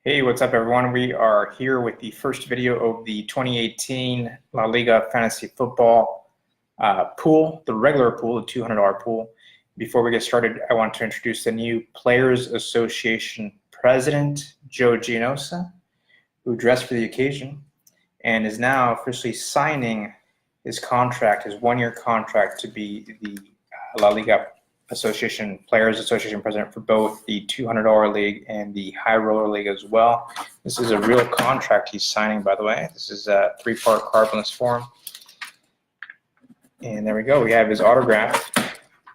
Hey, what's up, everyone? We are here with the first video of the 2018 La Liga Fantasy Football pool, the regular pool, the $200 pool. Before we get started, I want to introduce the new Players Association President, Joe Gianosa, who dressed for the occasion and is now officially signing his contract, his one-year contract, to be the La Liga Players Association president for both the $200 league and the High Roller League as well. This is a real contract he's signing, by the way. This is a 3-part carbonless form. And there we go. We have his autograph.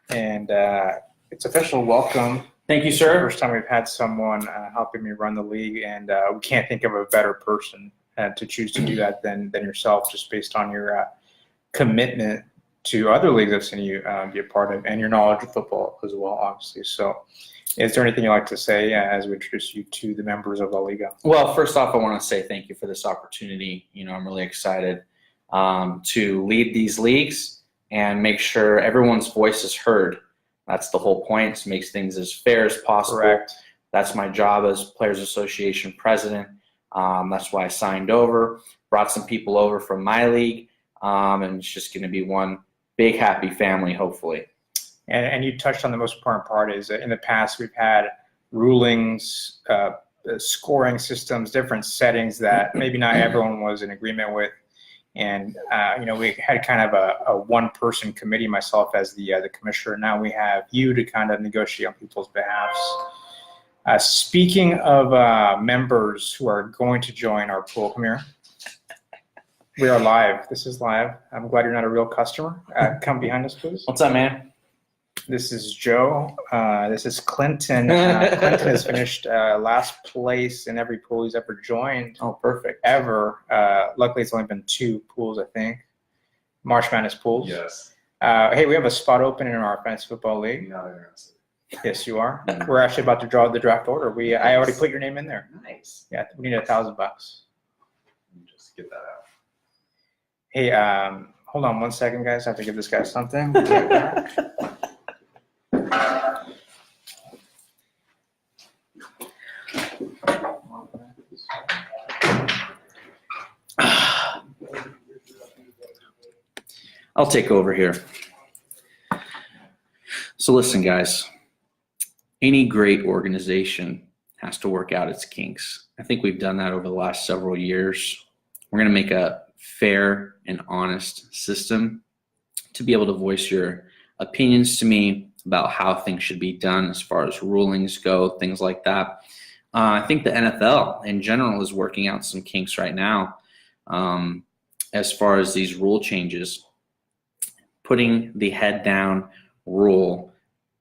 And it's official. Welcome. Thank you, sir. First time we've had someone helping me run the league, and we can't think of a better person to choose to do that than yourself, just based on your commitment to other leagues I've seen you be a part of, and your knowledge of football as well, obviously. So is there anything you'd like to say as we introduce you to the members of La Liga? Well, first off, I want to say thank you for this opportunity. I'm really excited to lead these leagues and make sure everyone's voice is heard. That's the whole point, to make things as fair as possible. Correct. That's my job as Players Association president. That's why I signed over, brought some people over from my league, and it's just going to be one big happy family, hopefully. And you touched on the most important part is that in the past we've had rulings, scoring systems, different settings that maybe not everyone was in agreement with. And, we had kind of a one-person committee, myself as the commissioner. Now we have you to kind of negotiate on people's behalfs. Speaking of members who are going to join our pool, come here. We are live. This is live. I'm glad you're not a real customer. Come behind us, please. What's up, man? This is Joe. This is Clinton. Clinton has finished last place in every pool he's ever joined. Oh, perfect. Ever. Luckily, it's only been 2 pools, I think. March Madness pools. Yes. Hey, we have a spot open in our fantasy football league. Not interested. Yes, you are. We're actually about to draw the draft order. I already put your name in there. Nice. Yeah, we need $1,000. Just get that out. Hey, hold on 1 second, guys. I have to give this guy something. I'll take over here. So listen, guys, any great organization has to work out its kinks. I think we've done that over the last several years. We're going to make a fair and honest system to be able to voice your opinions to me about how things should be done as far as rulings go, things like that. I think the NFL in general is working out some kinks right now as far as these rule changes. Putting the head down rule,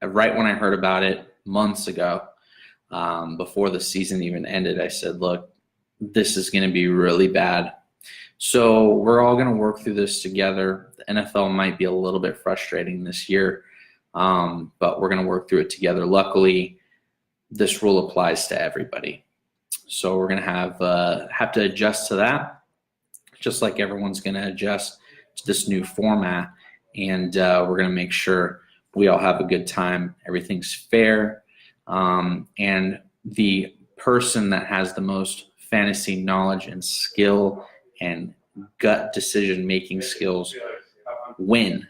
right when I heard about it months ago, before the season even ended, I said, look, this is going to be really bad. So we're all going to work through this together. The NFL might be a little bit frustrating this year, but we're going to work through it together. Luckily, this rule applies to everybody. So we're going to have to adjust to that, just like everyone's going to adjust to this new format. And we're going to make sure we all have a good time. Everything's fair. And the person that has the most fantasy knowledge and skill and gut decision-making skills win.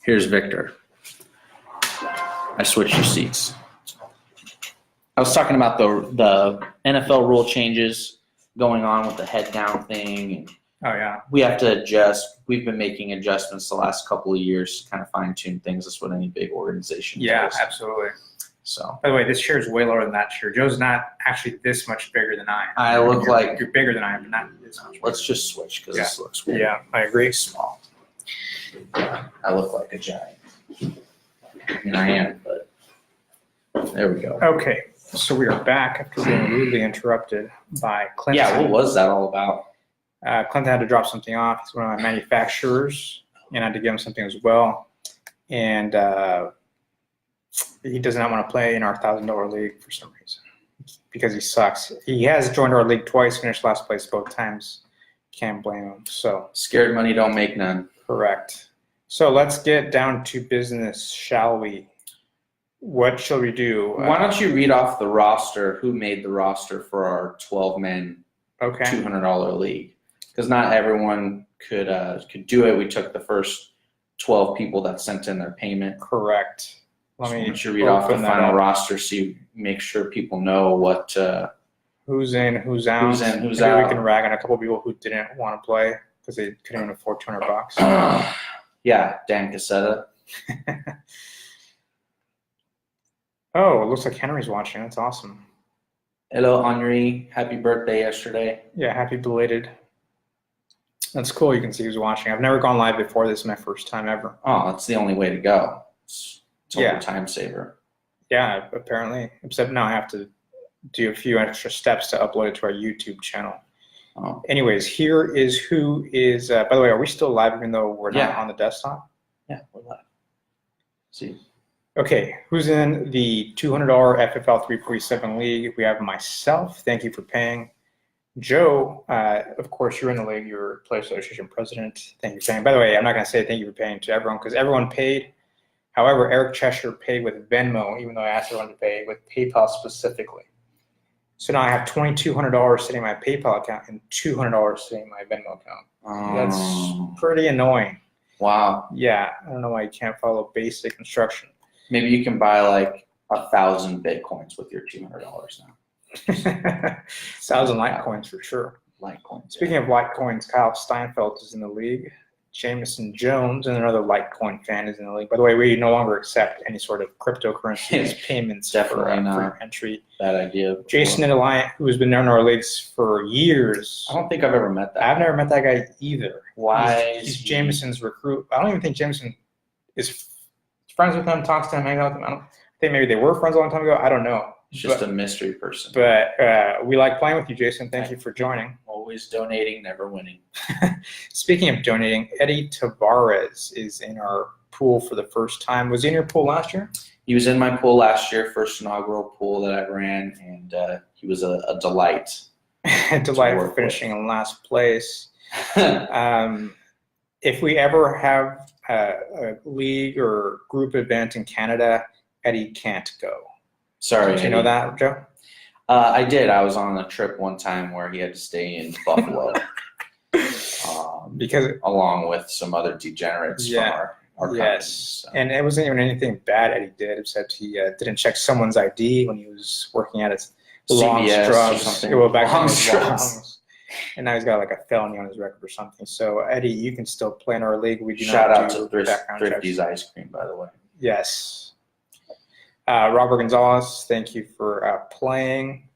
Here's Victor. I switched your seats. I was talking about the NFL rule changes going on with the head down thing. And Oh, yeah. we have to adjust. We've been making adjustments the last couple of years to kind of fine-tune things. That's what any big organization does. Absolutely. So By the way, this chair is way lower than that chair. Joe's not actually this much bigger than I am. I look like, You're bigger than I am, but not this much. let's just switch because this looks weird. Yeah, I agree. Small. I look like a giant. And I am, but there we go. Okay, so we are back after being rudely interrupted by Clinton. Yeah, what was that all about? Clinton had to drop something off. He's one of my manufacturers, and I had to give him something as well. And he does not want to play in our $1,000 league for some reason because he sucks. He has joined our league twice, finished last place both times. Can't blame him. So Scared money don't make none. correct. So let's get down to business, shall we? What shall we do? Why don't you read off the roster? Who made the roster for our 12-man Okay. $200 league? Because not everyone could do it. We took the first 12 people that sent in their payment. Correct. Why don't you read off the final roster so you make sure people know what who's in, who's out. Who's in, who's Maybe out. We can rag on a couple people who didn't want to play because they couldn't even afford $200. Yeah, Dan Casetta. Oh, it looks like Henry's watching. That's awesome. Hello, Henri. Happy birthday yesterday. Yeah, happy belated. That's cool. You can see who's watching. I've never gone live before. This is my first time ever. Oh, that's the only way to go. It's Yeah. a time saver. Yeah, apparently. Except now I have to do a few extra steps to upload it to our YouTube channel. Oh. Anyways, here is who is, by the way, are we still live even though we're not Yeah. on the desktop? Yeah, we're live. See. Okay, who's in the $200 FFL347 league? We have myself. Thank you for paying. Joe, of course, you're in the league. You're Player Association president. Thank you for paying. By the way, I'm not going to say thank you for paying to everyone because everyone paid. However, Eric Cheshire paid with Venmo, even though I asked everyone to pay with PayPal specifically. So now I have $2,200 sitting in my PayPal account and $200 sitting in my Venmo account. That's pretty annoying. Wow. Yeah, I don't know why you can't follow basic instruction. Maybe you can buy like 1,000 Bitcoins with your $200 now. 1,000 Litecoins for sure. Litecoins. Speaking of Litecoins, Kyle Steinfeld is in the league. Jameson Jones, and another Litecoin fan, is in the league. By the way, we no longer accept any sort of cryptocurrency as payments Definitely not. for entry. Bad idea. Jason Alliant, who has been in our leagues for years. I don't think I've ever met that. I've never met that guy either. Why? He's Jameson's recruit. I don't even think Jameson is friends with him, talks to him, hangs out with him. I think maybe they were friends a long time ago. I don't know. He's just a mystery person. But we like playing with you, Jason. Thank you for joining. Always donating, never winning. Speaking of donating, Eddie Tavares is in our pool for the first time. Was he in your pool last year? He was in my pool last year, first inaugural pool that I ran, and he was a delight. Delight for finishing in last place. If we ever have a league or group event in Canada, Eddie can't go. Sorry. Did you know that, Joe? I did. I was on a trip one time where he had to stay in Buffalo. Because along with some other degenerates from our company. Yes, So. And it wasn't even anything bad Eddie did, except he didn't check someone's ID when he was working at his long CVS drugs. or something. Well, back Long then it was drugs. longs. And now he's got like a felony on his record or something. So Eddie, you can still play in our league. We do Shout not out do to background Thrifty's checks. Ice Cream, by the way. Yes. Robert Gonzalez, thank you for playing.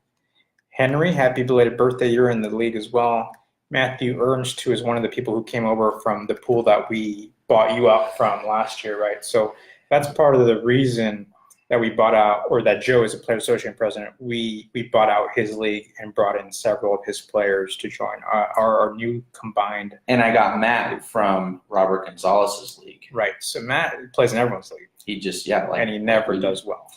Henry, happy belated birthday. You're in the league as well. Matthew Ernst, who is one of the people who came over from the pool that we bought you out from last year, right? So that's part of the reason that we bought out, or that Joe is a player association president. We bought out his league and brought in several of his players to join our new combined. And I got Matt from Robert Gonzalez's league. Right. So Matt plays in everyone's league. He just, and he never does well,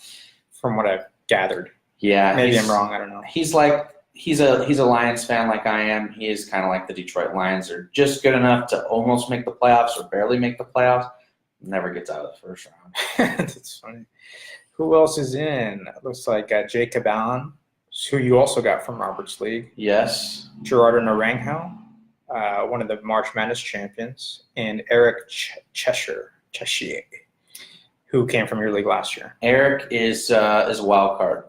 from what I've gathered. Yeah. Maybe I'm wrong. I don't know. He's a Lions fan like I am. He is kind of like the Detroit Lions. They're just good enough to almost make the playoffs or barely make the playoffs. Never gets out of the first round. That's funny. Who else is in? It looks like Jacob Allen, who you also got from Robert's league. Yes. Gerardo Naranjo, one of the March Madness champions, and Eric Cheshire, who came from your league last year. Eric is a wild card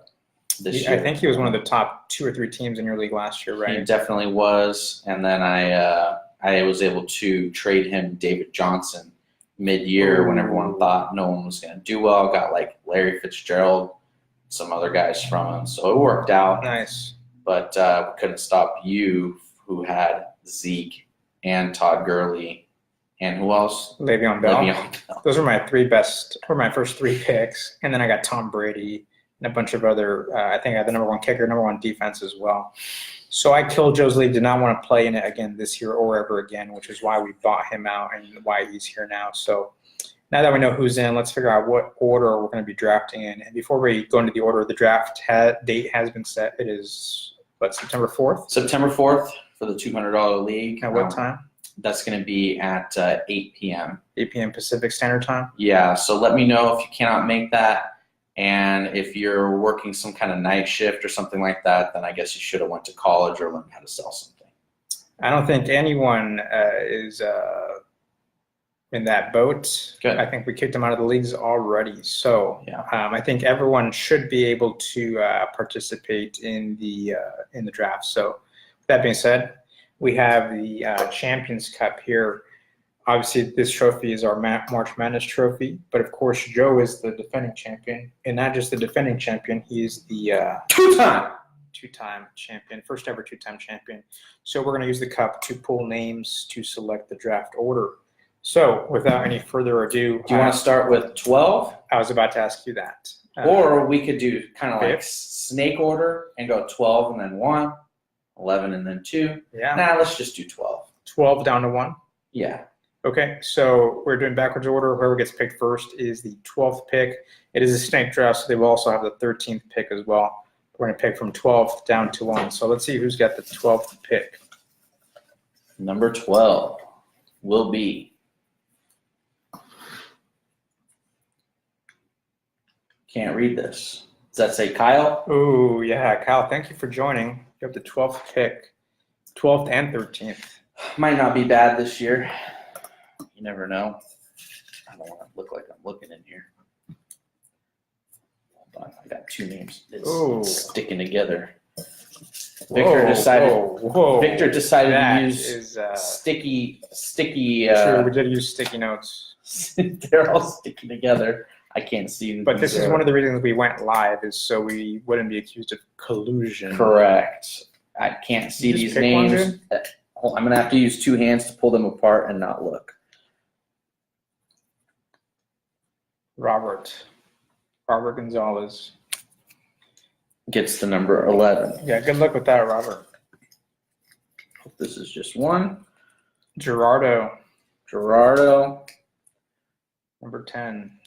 this year. I think he was one of the top 2 or 3 teams in your league last year, right? He definitely was. And then I was able to trade him David Johnson mid-year when everyone thought no one was going to do well. Got like Larry Fitzgerald, some other guys from him. So it worked out. Nice. But we couldn't stop you, who had Zeke and Todd Gurley. And who else? Le'Veon Bell. Le'Veon Bell. Those are my my first 3 picks. And then I got Tom Brady and a bunch of other, I think I had the number 1 kicker, number 1 defense as well. So I killed Joe's league, did not want to play in it again this year or ever again, which is why we bought him out and why he's here now. So now that we know who's in, let's figure out what order we're going to be drafting in. And before we go into the order, the draft date has been set. It is, September 4th? September 4th for the $200 league. At what time? That's going to be at 8 p.m. 8 p.m. Pacific Standard Time? Yeah, so let me know if you cannot make that. And if you're working some kind of night shift or something like that, then I guess you should have went to college or learned how to sell something. I don't think anyone is in that boat. Good. I think we kicked them out of the leagues already. So Yeah. I think everyone should be able to participate in the draft. So with that being said, we have the Champions Cup here. Obviously, this trophy is our March Madness trophy, but of course, Joe is the defending champion, and not just the defending champion, he is the two-time champion, first ever two-time champion. So we're going to use the cup to pull names to select the draft order. So without any further ado, Do you want to start with 12? I was about to ask you that. Or we could do kind of like fifth. snake order and go 12 and then 1, 11 and then 2. Yeah, Nah, let's just do 12. 12 down to 1. Yeah. Okay, so we're doing backwards order. Whoever gets picked first is the 12th pick. It is a snake draft, so they will also have the 13th pick as well. We're going to pick from 12 down to 1. So let's see who's got the 12th pick. Number 12 will be can't read this. Does that say Kyle? Oh, yeah, Kyle, thank you for joining. You have the 12th pick, 12th and 13th. Might not be bad this year. You never know. I don't want to look like I'm looking in here. Hold on, I got 2 names. It's sticking together. Victor decided That to use is sticky. true. We did use sticky notes. They're all sticking together. I can't see. But this is one of the reasons we went live, is so we wouldn't be accused of collusion. Correct. I can't see You just these pick one, names. I'm going to have to use 2 hands to pull them apart and not look. Robert Gonzalez. Gets the number 11. Yeah, good luck with that, Robert. Hope this is just 1. Gerardo, number 10.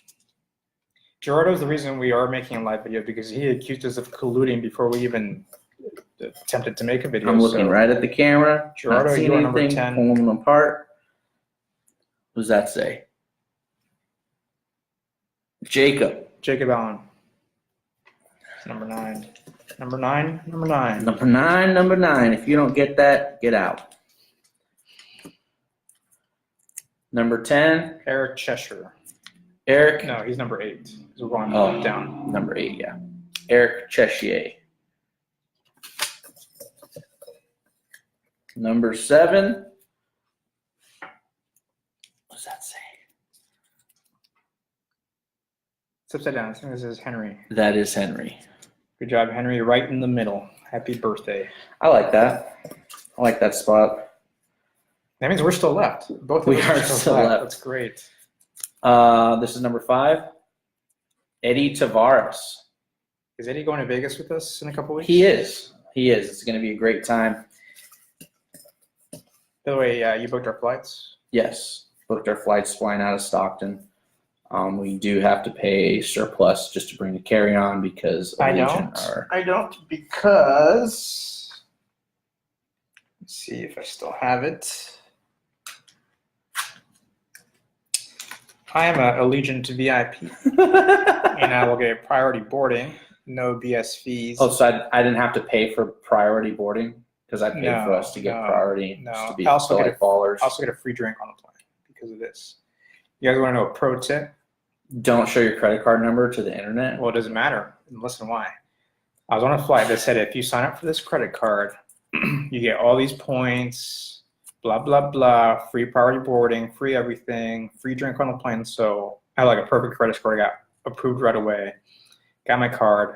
Gerardo is the reason we are making a live video, because he accused us of colluding before we even attempted to make a video. I'm looking right at the camera. Gerardo, not seeing you are number anything, 10. pulling them apart. What does that say? Jacob. Jacob Allen. Number 9. Number 9. Number 9. If you don't get that, get out. Number 10. Eric Cheshire. Eric. No, he's number 8. He's one down. Number 8, yeah. Eric Cheshire. Number 7. What does that say? It's upside down. I think this is Henry. That is Henry. Good job, Henry. Right in the middle. Happy birthday. I like that. I like that spot. That means we're still left. Both of We us are still left. That's great. This is number 5. Eddie Tavares. Is Eddie going to Vegas with us in a couple weeks? He is. It's going to be a great time. By the way, you booked our flights? Yes. Booked our flights flying out of Stockton. We do have to pay surplus just to bring the carry-on because I don't because let's see if I still have it. I am a Allegiant VIP, and I will get priority boarding, no BS fees. Oh, so I didn't have to pay for priority boarding because I paid for us to get priority. No, just to be I also get ballers. I also get a free drink on the plane because of this. You guys want to know a pro tip? Don't show your credit card number to the internet. Well, it doesn't matter. And listen why. I was on a flight that said if you sign up for this credit card, you get all these points, blah, blah, blah, free priority boarding, free everything, free drink on the plane. So I had like a perfect credit score. I got approved right away, got my card.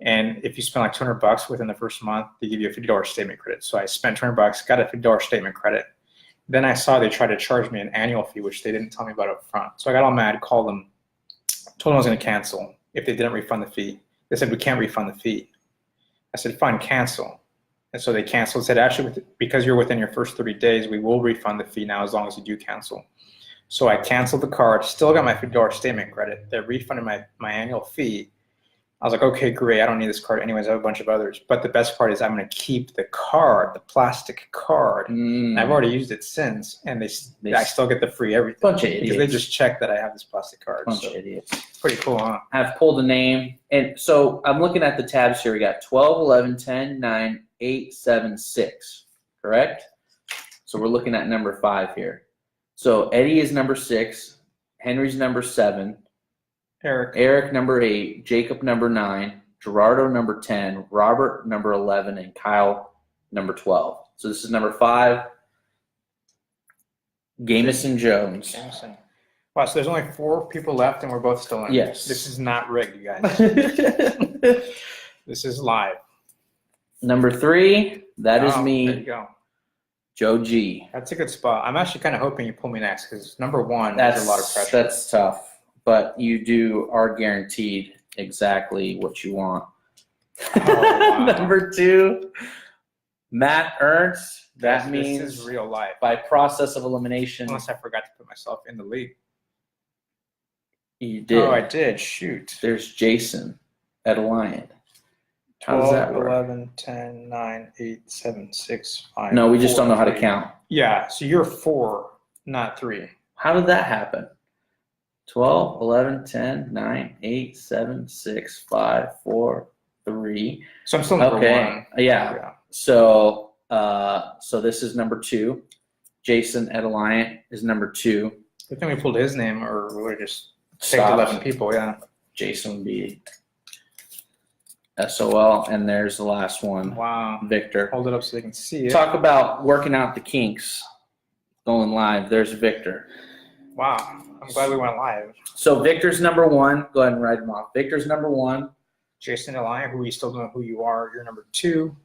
And if you spend like $200 within the first month, they give you a $50 statement credit. So I spent $200, got a $50 statement credit. Then I saw they tried to charge me an annual fee, which they didn't tell me about up front. So I got all mad, called them, told them I was going to cancel if they didn't refund the fee. They said, we can't refund the fee. I said, fine, cancel. And so they canceled, said, actually, because you're within your first 30 days, we will refund the fee now as long as you do cancel. So I canceled the card, still got my $50 statement credit. They refunded my annual fee. I was like, okay, great. I don't need this card anyways. I have a bunch of others. But the best part is I'm going to keep the card, the plastic card. And I've already used it since, and I still get the free everything. Bunch of Because they idiots. just check that I have this plastic card. Bunch So of idiots. it's pretty cool, huh? I've pulled a name. And so I'm looking at the tabs here. We got 12, 11, 10, 9, 8, 7, 6. Correct? So we're looking at number 5 here. So Eddie is number 6. Henry's number 7. Eric number 8. Jacob number 9. Gerardo number 10. Robert number 11. And Kyle number 12. So this is number 5. Jamison Jones. Jameson. Wow, so there's only 4 people left, and we're both still in. Yes. This is not rigged, you guys. This is live. Number 3, that is Oh, me, There you go. Joe G. That's a good spot. I'm actually kind of hoping you pull me next because number 1 is a lot of pressure. That's tough, but you are guaranteed exactly what you want. Oh, wow. Number 2, Matt Ernst. That This means is real life. by process of elimination, Unless I forgot to put myself in the league. you did. Oh, I did. Shoot. There's Jason at a lion. How does 12, that work? 11, 10, 9, 8, 7, 6, 5. No, we just 4, don't know how to 3. count. Yeah, so you're 4, not 3. How did that happen? 12, 11, 10, 9, 8, 7, 6, 5, 4, 3. So I'm still number 1. Okay. Yeah. So this is number 2. Jason Edeliant is number 2. Good thing we pulled his name, or we would have just picked Stopped. 11 people. Yeah. Jason would be SOL, and there's the last one, Wow. Victor. Hold it up so they can see it. Talk about working out the kinks. Going live. There's Victor. Wow. I'm glad we went live. So Victor's number 1. Go ahead and write him off. Victor's number 1. Jason Elia, who we still don't know who you are. You're number 2.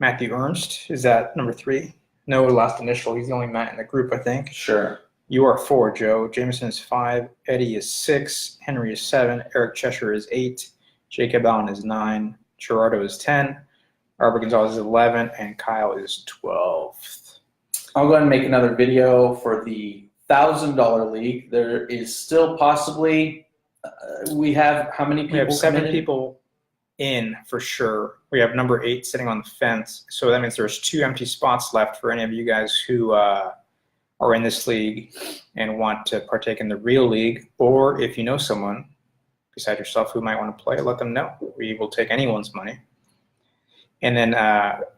Matthew Ernst is that number 3. No last initial. He's the only Matt in the group, I think. Sure. You are 4, Joe. Jameson is 5. Eddie is 6. Henry is 7. Eric Cheshire is 8. Jacob Allen is 9. Gerardo is 10. Robert Gonzalez is 11. And Kyle is 12. I'll go ahead and make another video for the $1,000 league. There is still possibly, we have how many people? We have 7 committed? people in for sure. We have number 8 sitting on the fence. So that means there's 2 empty spots left for any of you guys who are in this league and want to partake in the real league. Or if you know someone beside yourself who might want to play, let them know. We will take anyone's money. And then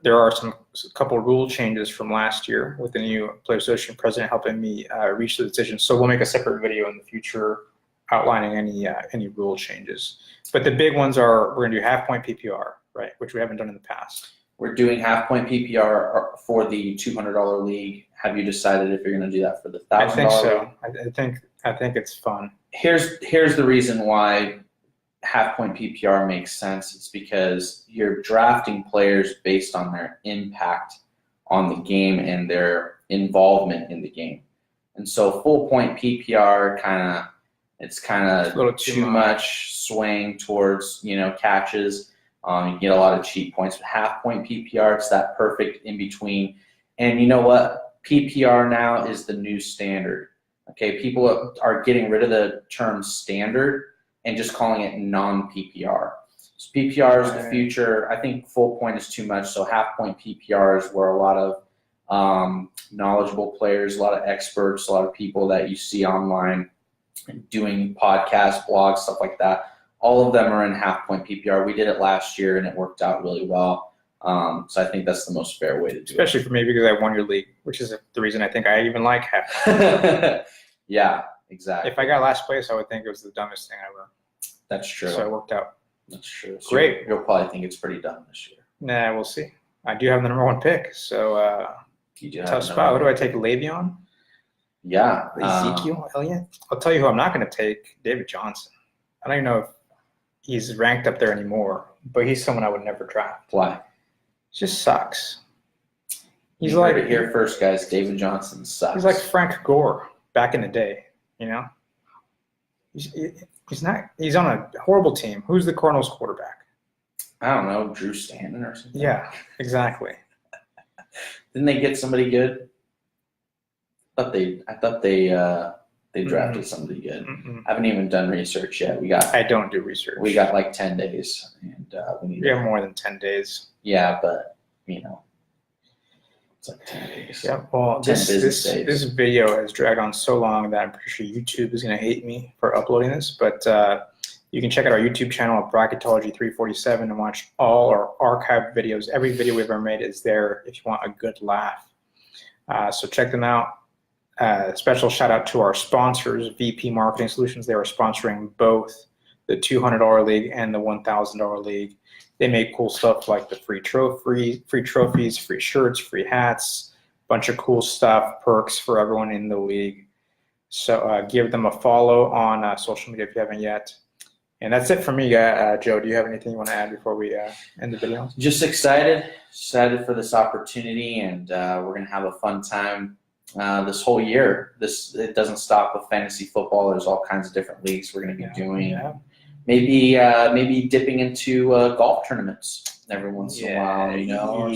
there are a couple rule changes from last year with the new Player Association president helping me reach the decision. So we'll make a separate video in the future outlining any rule changes. But the big ones are we're going to do half-point PPR, right, which we haven't done in the past. We're doing half-point PPR for the $200 league. Have you decided if you're going to do that for the $1,000? I think so. I think it's fun. Here's the reason why half-point PPR makes sense. It's because you're drafting players based on their impact on the game and their involvement in the game. And so full-point PPR it's kind It's a little of too too much swing towards catches. You get a lot of cheap points. But half-point PPR, it's that perfect in between. And you know what? PPR now is the new standard. Okay, people are getting rid of the term standard and just calling it non-PPR. So PPR is the future. I think full point is too much. So half-point PPR is where a lot of knowledgeable players, a lot of experts, a lot of people that you see online doing podcasts, blogs, stuff like that. All of them are in half-point PPR. We did it last year, and it worked out really well. So I think that's the most fair way to do Especially for me because I won your league, which is the reason I think I even like half. it. Yeah, exactly. If I got last place, I would think it was the dumbest thing ever. That's true. So it worked out. That's true. So Great. You'll probably think it's pretty dumb this year. Nah, we'll see. I do have the number 1 pick, so You do have tough spot. What do I take? Le'Veon? Yeah. Ezekiel Elliott? I'll tell you who I'm not going to take. David Johnson. I don't even know if he's ranked up there anymore, but he's someone I would never draft. Why? Just sucks. He's You like heard it here first, guys. David Johnson sucks. He's like Frank Gore back in the day. He's not. He's on a horrible team. Who's the Cardinals quarterback? I don't know, Drew Stanton or something. Yeah, exactly. Didn't they get somebody good? I thought they they drafted somebody good. Mm-mm. I haven't even done research yet. I don't do research. We got like 10 days, and we need. We have more than 10 days. Yeah, but it's like 10 days. Yeah. Well, 10 this business days. this video has dragged on so long that I'm pretty sure YouTube is going to hate me for uploading this. But you can check out our YouTube channel at Bracketology347 and watch all our archived videos. Every video we've ever made is there if you want a good laugh. So check them out. Special shout out to our sponsors, VP Marketing Solutions. They are sponsoring both the $200 league and the $1,000 league. They make cool stuff like the free trophies, free shirts, free hats, bunch of cool stuff, perks for everyone in the league. So give them a follow on social media if you haven't yet. And that's it for me, Joe. Do you have anything you want to add before we end the video? Just excited for this opportunity, and we're gonna have a fun time this whole year. It doesn't stop with fantasy football. There's all kinds of different leagues we're gonna be doing. Yeah. Maybe dipping into golf tournaments every once in a while, or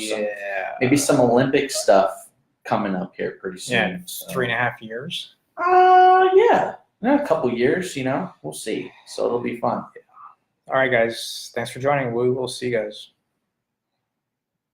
maybe some Olympic stuff coming up here pretty soon. Yeah, so. 3.5 years. Yeah, a couple years, we'll see. So it'll be fun. All right, guys. Thanks for joining. We will see you guys.